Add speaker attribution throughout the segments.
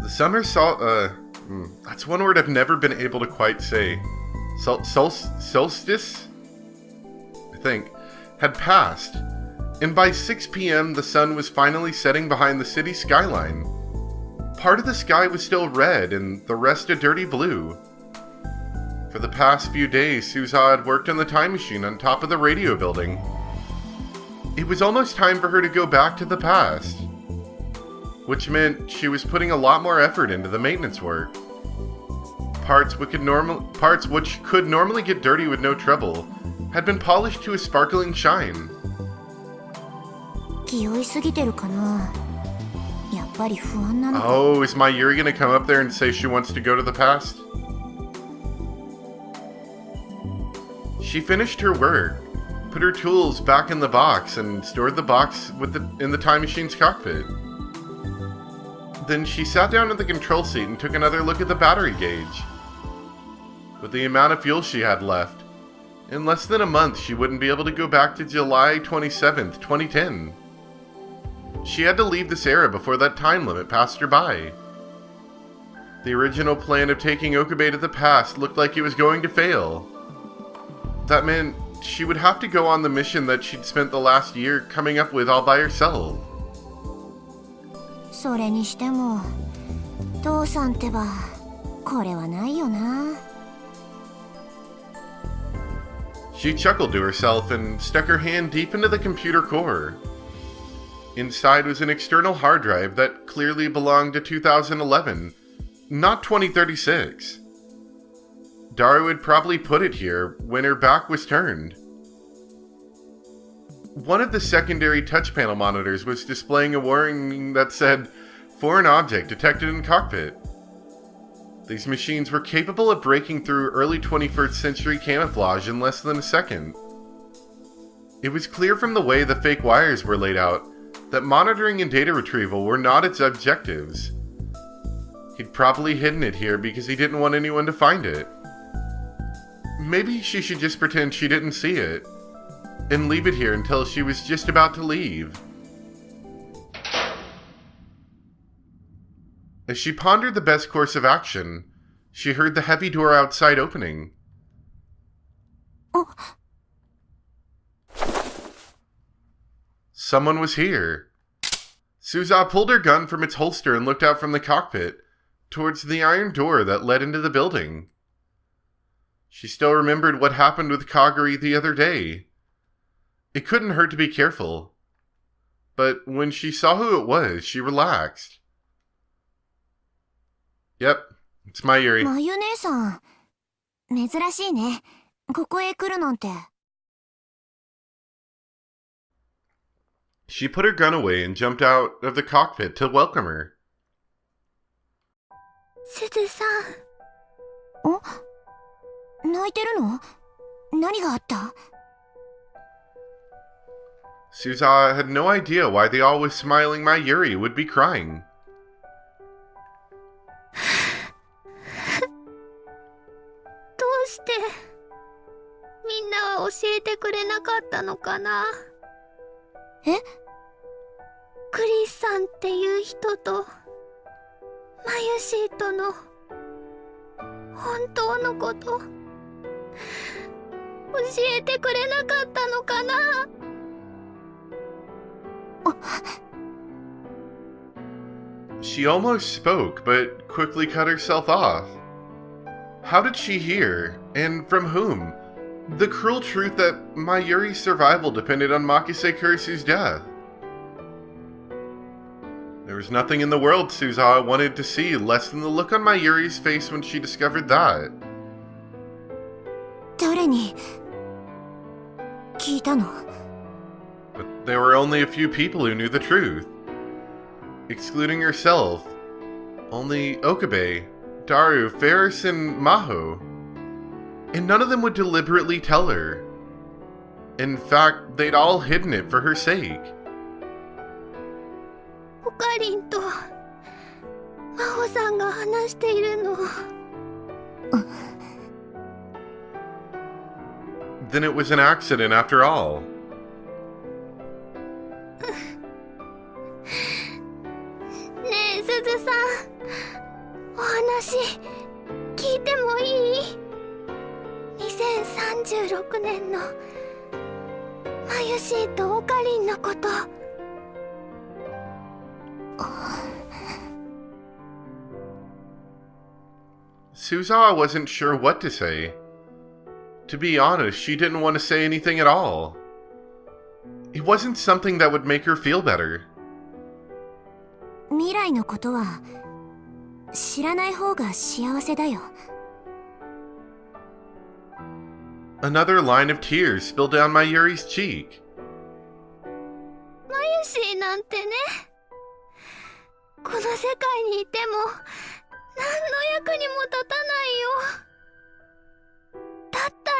Speaker 1: The summer that's one word I've never been able to quite say. Solstice? I think. Had passed. And by 6 p.m. the sun was finally setting behind the city skyline. Part of the sky was still red and the rest a dirty blue. For the past few days, Suza had worked on the time machine on top of the radio building. It was almost time for her to go back to the past, which meant she was putting a lot more effort into the maintenance work. Parts which could normally get dirty with no trouble had been polished to a sparkling shine. Oh, is Mayuri gonna come up there and say she wants to go to the past? She finished her work, put her tools back in the box, and stored the box in the time machine's cockpit. Then she sat down in the control seat and took another look at the battery gauge. With the amount of fuel she had left, in less than a month she wouldn't be able to go back to July 27th, 2010. She had to leave this era before that time limit passed her by. The original plan of taking Okabe to the past looked like it was going to fail. That meant she would have to go on the mission that she'd spent the last year coming up with all by herself. She chuckled to herself and stuck her hand deep into the computer core. Inside was an external hard drive that clearly belonged to 2011, not 2036. Daru had probably put it here when her back was turned. One of the secondary touch panel monitors was displaying a warning that said, "Foreign object detected in cockpit." These machines were capable of breaking through early 21st century camouflage in less than a second. It was clear from the way the fake wires were laid out that monitoring and data retrieval were not its objectives. He'd probably hidden it here because he didn't want anyone to find it. Maybe she should just pretend she didn't see it, and leave it here until she was just about to leave. As she pondered the best course of action, she heard the heavy door outside opening. Someone was here. Suza pulled her gun from its holster and looked out from the cockpit, towards the iron door that led into the building. She still remembered what happened with Kaguri the other day. It couldn't hurt to be careful. But when she saw who it was, she relaxed. Yep, it's Mayuri.
Speaker 2: Mayu-ne-san. 珍しいね。ここへ来るなんて。
Speaker 1: She put her gun away and jumped out of the cockpit to welcome her.
Speaker 2: すずさん。泣いてるの？何があった？
Speaker 1: Suza had no idea why the always smiling Mayuri would be crying.
Speaker 2: どうしてみんなは教えてくれなかったのかな。え？クリスさんっていう人とマユシーとの本当のこと教えてくれなかったのかな。
Speaker 1: She almost spoke, but quickly cut herself off. How did she hear, and from whom, the cruel truth that Mayuri's survival depended on Makise Kurisu's death? There was nothing in the world Suza wanted to see less than the look on Mayuri's face when she discovered that.
Speaker 2: 誰に聞いたの？
Speaker 1: But there were only a few people who knew the truth. Excluding herself, only Okabe, Daru, Ferris, and Maho. And none of them would deliberately tell her. In fact, they'd all hidden it for her sake.
Speaker 2: オカリンと真帆さんが話しているの。
Speaker 1: Then it was an accident after all.
Speaker 2: ねえ、すずさん。お話聞いてもいい？ 2036年のマユシーとオカリンのこと。
Speaker 1: Suzawa wasn't sure what to say. To be honest, she didn't want to say anything at all. It wasn't something that would make her feel better.
Speaker 3: 未来のことは知らない方が幸せだよ。
Speaker 1: Another line of tears spilled down Mayuri's cheek.
Speaker 2: マユシーなんてね、この世界にいても何の役にも立たないよ。だったら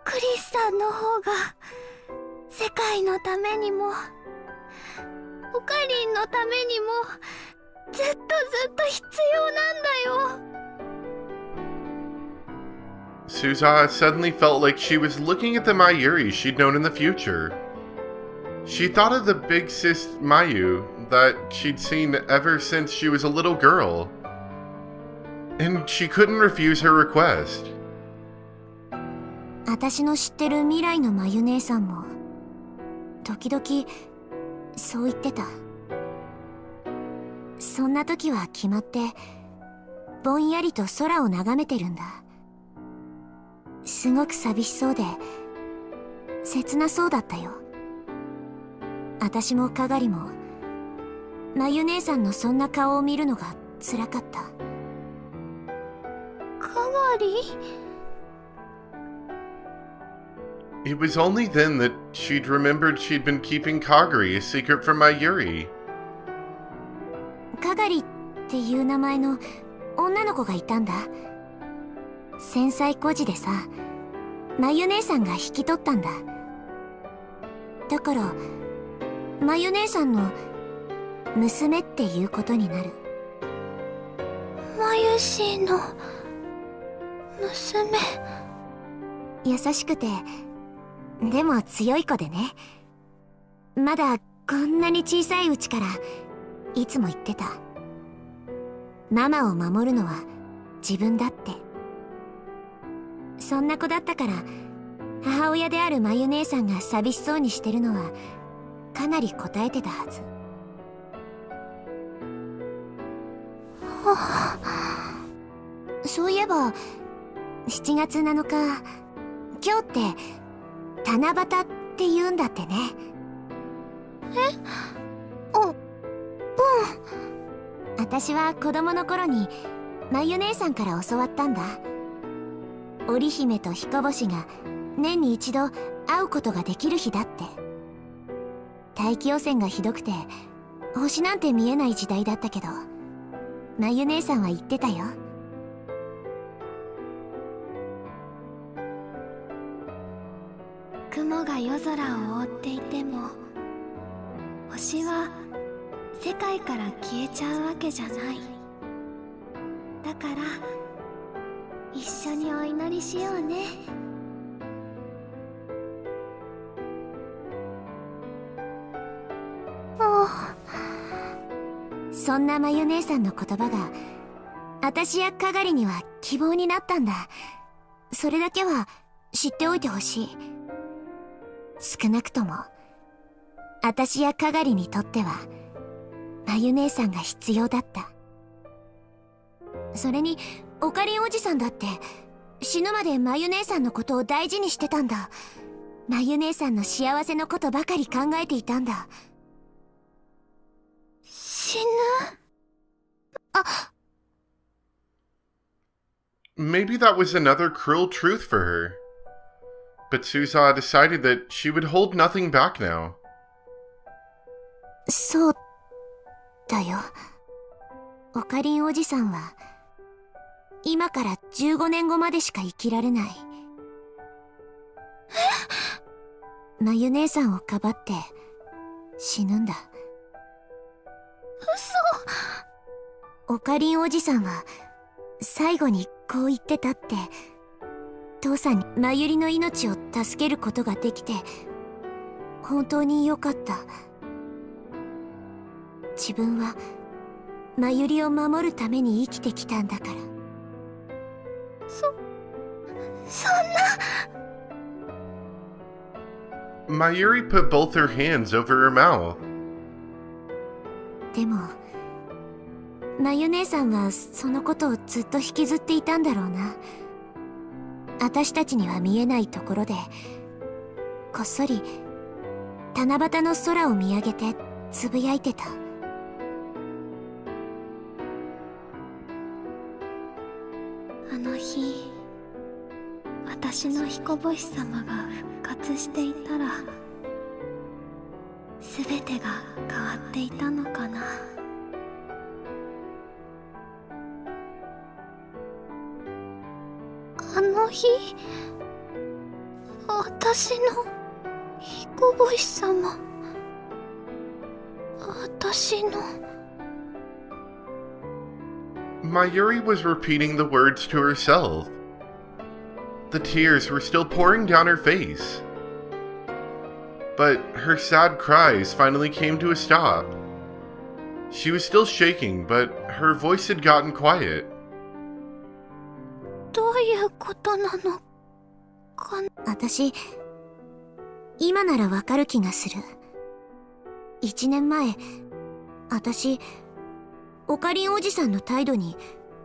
Speaker 2: クリスさんの方が世界のためにもオカリンのためにもずっと必要なんだよ。
Speaker 1: Suzawa suddenly felt like she was looking at the Mayuri she'd known in the future. She thought of the big sis Mayu that she'd seen ever since she was a little girl. And she couldn't refuse her request.
Speaker 3: 私の知ってる未来のまゆ姉さんも時々そう言ってた。そんな時は決まってぼんやりと空を眺めてるんだ。すごく寂しそうで切なそうだったよ。私もかがりもまゆ姉さんのそんな顔を見るのが辛かった。
Speaker 2: かがり？
Speaker 1: It was only then that she'd remembered she'd been keeping Kagari a secret from Mayuri.
Speaker 3: かがりっていう名前の女の子がいたんだ。繊細孤児でさ、まゆ姉さんが引き取ったんだ。だからまゆ姉さんの娘っていうことになる。
Speaker 2: まゆしーの娘。
Speaker 3: 優しくてでも強い子でね。まだこんなに小さいうちからいつも言ってた。ママを守るのは自分だって。そんな子だったから母親であるまゆ姉さんが寂しそうにしてるのはかなり答えてたはず。そういえば7月7日、今日って七夕って言うんだってね。私は子供の頃にまゆ姉さんから教わったんだ。織姫と彦星が年に一度会うことができる日だって。大気汚染がひどくて星なんて見えない時代だったけど、まゆ姉さんは言ってたよ。
Speaker 2: 雲が夜空を覆っていても星は世界から消えちゃうわけじゃない。だから一緒にお祈りしようね。
Speaker 3: そんなまゆ姉さんの言葉が私やかがりには希望になったんだ。それだけは知っておいてほしい。少なくとも私やかがりにとってはまゆ姉さんが必要だった。それにオカリンおじさんだって死ぬまでまゆ姉さんのことを大事にしてたんだ。まゆ姉さんの幸せのことばかり考えていたんだ。
Speaker 2: 死ぬ？
Speaker 3: あ、
Speaker 1: Maybe that was another cruel truth for her. But Suzawa decided that she would hold nothing back now.
Speaker 3: そうだよ。オカリンおじさんは今から15年後までしか生きられない。まゆ姉さんをかばって死ぬんだ。
Speaker 2: 嘘。
Speaker 3: オカリンおじさんは最後にこう言ってたって。父さんにまゆりの命を助けることができて本当に良かった。自分はまゆりを守るために生きてきたんだから。
Speaker 2: そんな。
Speaker 1: Mayuri put both her hands over her mouth.
Speaker 3: でもまゆ姉さんはそのことをずっと引きずっていたんだろうな。私たちには見えないところでこっそり七夕の空を見上げてつぶやいてた。
Speaker 2: あの日、私の彦星様が復活していたら、すべてが変わっていたのかな。あの日、私の彦星様、私の。
Speaker 1: Mayuri was repeating the words to herself. The tears were still pouring down her face. But her sad cries finally came to a stop. She was still shaking, but her voice had gotten quiet.
Speaker 2: どういうことなのかな。
Speaker 3: 私今ならわかる気がする。1年前私オカリンおじさんの態度に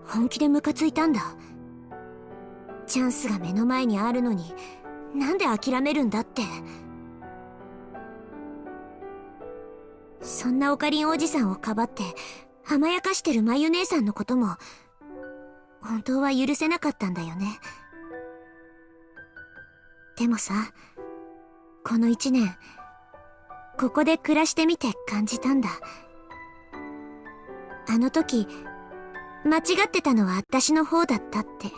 Speaker 3: 本気でムカついたんだ。チャンスが目の前にあるのになんで諦めるんだって。そんなオカリンおじさんをかばって甘やかしてるまゆ姉さんのことも本当は許せなかったんだよね。でもさ、この1年ここで暮らしてみて感じたんだ。あの時間違ってたのは私の方だったって。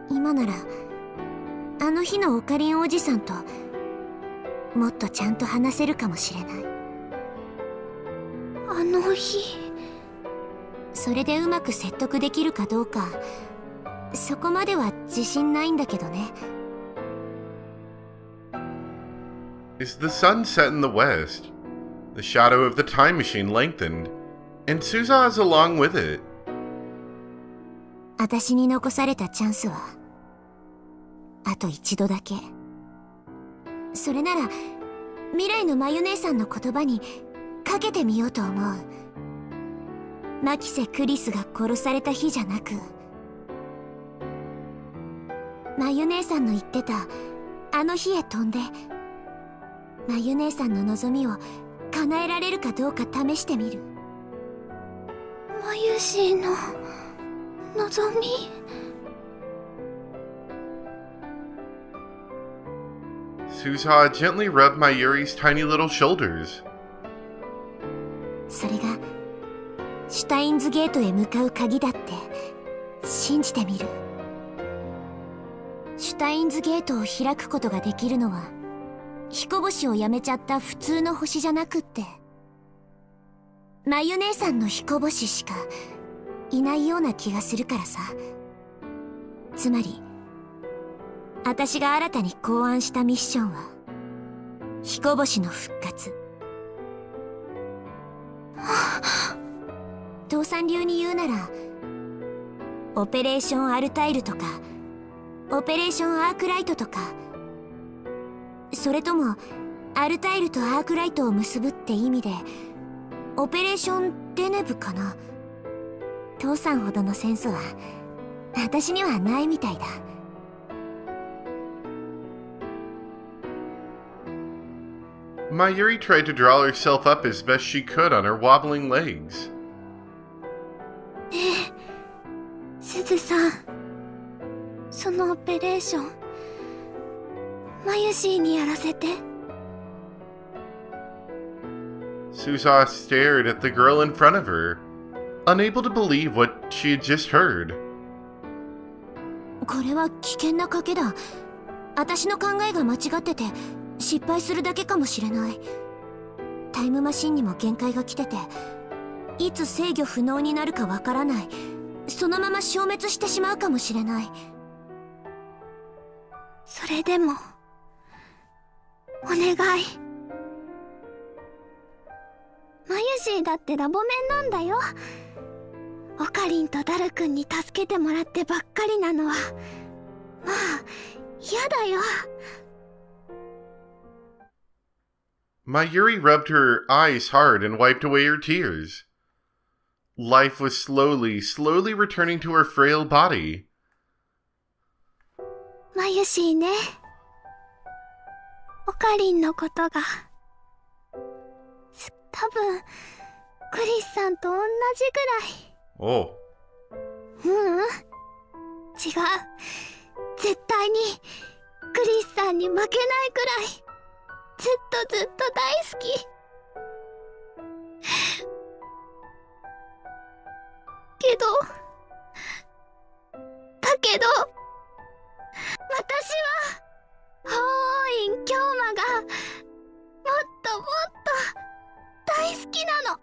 Speaker 3: 今ならあの日のオカリンおじさんともっとちゃんと話せるかもしれない。
Speaker 2: あの日。
Speaker 3: それでうまく説得できるかどうかそこまでは自信ないんだけどね。
Speaker 1: As the sun set in the west, the shadow of the time machine lengthened, and Suza's along with it.
Speaker 3: 私に残されたチャンスはあと一度だけ。それなら未来のまゆ姉さんの言葉にかけてみようと思う。マキセ・クリスが殺された日じゃなく、まゆ姉さんの言ってたあの日へ飛んでまゆ姉さんの望みを叶えられるかどうか試してみる。
Speaker 2: まゆしーの望み。
Speaker 1: Suza gently rubbed Mayuri's tiny little shoulders.
Speaker 3: それがシュタインズゲートへ向かう鍵だって信じてみる。シュタインズゲートを開くことができるのは彦星をやめちゃった普通の星じゃなくって、まゆ姉さんの彦星しかいないような気がするからさ。つまり私が新たに考案したミッションは彦星の復活。父さん流に言うならオペレーションアルタイルとかオペレーションアークライトとか、それともアルタイルとアークライトを結ぶって意味でオペレーションデネブかな。父さんほどのセンスは私にはないみたいだ。
Speaker 1: Mayuri tried to draw herself up as best she could on her wobbling legs.
Speaker 2: ねえ、すずさん、そのオペレーションまゆしーにやらせて。
Speaker 1: Suza stared at the girl in front of her, unable to believe what she had just heard.
Speaker 3: これは危険な賭けだ。私の考えが間違ってて失敗するだけかもしれない。タイムマシンにも限界が来てて、いつ制御不能になるかわからない。そのまま消滅してしまうかもしれない。
Speaker 2: それでもお願い。まゆユシーだってラボメンなんだよ。オカリンとダルくんに助けてもらってばっかりなのは、まあ、嫌だよ。
Speaker 1: Mayuri rubbed her eyes hard and wiped away her tears. Life was slowly returning to her frail body.
Speaker 2: マユシーね。オカリンのことが、多分、クリスさんと同じぐらい。
Speaker 1: Oh.
Speaker 2: ううん。違う。絶対に、クリスさんに負けないくらい、ずっとずっと大好き。けど、だけど、私は、法院京馬が、もっともっと、大好きなの。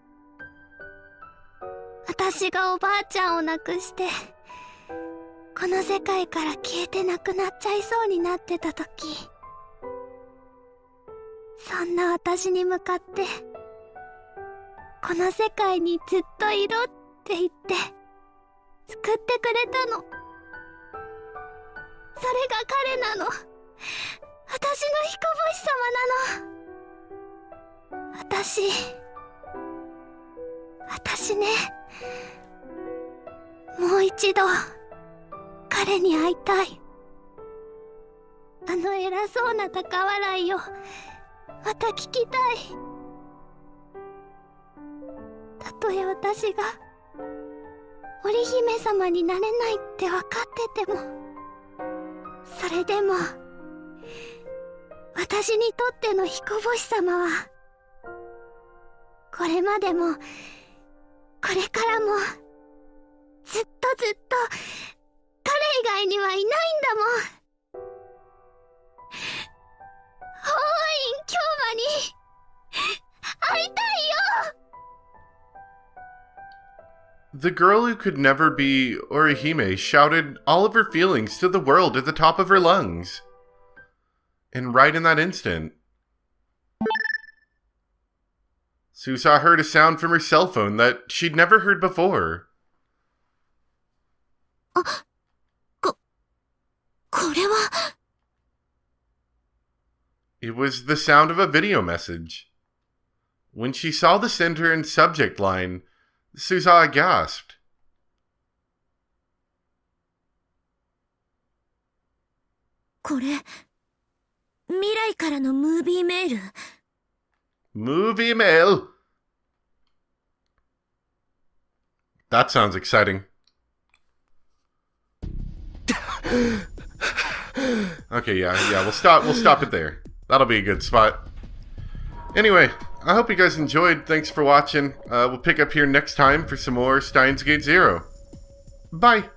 Speaker 2: 私がおばあちゃんを亡くして、この世界から消えてなくなっちゃいそうになってた時、そんな私に向かって、この世界にずっといろって言って、救ってくれたの。それが彼なの。私の彦星様なの。私ね。もう一度、彼に会いたい。あの偉そうな高笑いを、また聞きたい。たとえ私が、織姫様になれないって分かってても、それでも、私にとっての彦星様は、これまでも、これからも、ずっとずっと、彼以外にはいないんだもん。法院京馬に、会いたいよ。
Speaker 1: The girl who could never be Orihime shouted all of her feelings to the world at the top of her lungs. And right in that instant, Susa heard a sound from her cell phone that she'd never heard before.
Speaker 3: これは。
Speaker 1: It was the sound of a video message. When she saw the sender and subject line, Susa gasped.
Speaker 3: これ、未来からのムービーメール。
Speaker 1: Movie mail! That sounds exciting. Okay, yeah, we'll stop it there. That'll be a good spot. Anyway, I hope you guys enjoyed. Thanks for watching. We'll pick up here next time for some more Steins Gate Zero. Bye!